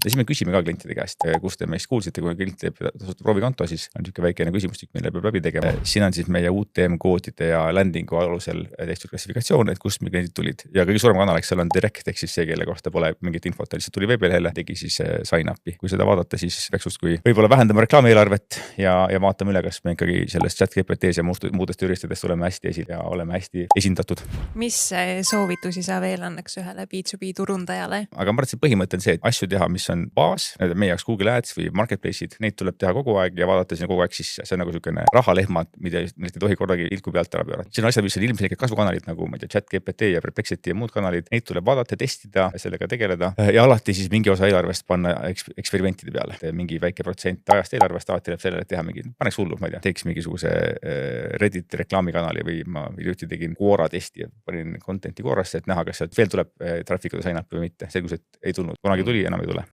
Ja siis me küsime ka klientide käest, kus te meist kuulsite, kui klient teeb tasuta proovikonto, siis on niisugune väikene küsimustik, mille peab läbi tegema. Siin on siis meie UTM-koodide ja landingu alusel tehtud klassifikatsioon, et kust me kliendid tulid. Ja kõige suurem kanal, eks seal on direct, ehk siis see, kelle kohta pole mingit infot, lihtsalt tuli veebilehele, tegi siis sign up'i. Kui seda vaadata, siis peaks justkui võib-olla vähendama reklaamieelarvet ja vaatame üle, kas me ikkagi sellest ChatGPT-s ja muudest üritustest oleme hästi esil ja oleme hästi esindatud. Mis soovitusi sa veel annaks ühele B2B turundajale? Aga ma arvan, et see põhimõte on see, et asju teha, mis on baas, meie jaoks Google Ads või Marketplace'id, neid tuleb teha kogu aeg ja vaadata sinna kogu aeg sisse. See on nagu niisugune rahalehmad, millest ei tohi kordagi ilku pealt ära pöörata. See on asjad, mis on ilmselgelt kasvukanalid nagu ChatGPT ja Perplexity ja muud kanalid. Neid tuleb vaadata, testida, sellega tegeleda ja alati siis mingi osa eelarvest panna eksperimentide peale. Mingi väike protsent ajast eelarvest alati läheb sellele, et teha mingi, paneks hullu, ma ei tea, teeks mingisuguse Reddit reklaamikanali või ma hiljuti tegin Quora testi ja panin content'i Quorasse, et näha, kas sealt veel tuleb traffic'u sign up või mitte. Selgus, et ei tulnud. Kunagi tuli, enam ei tule.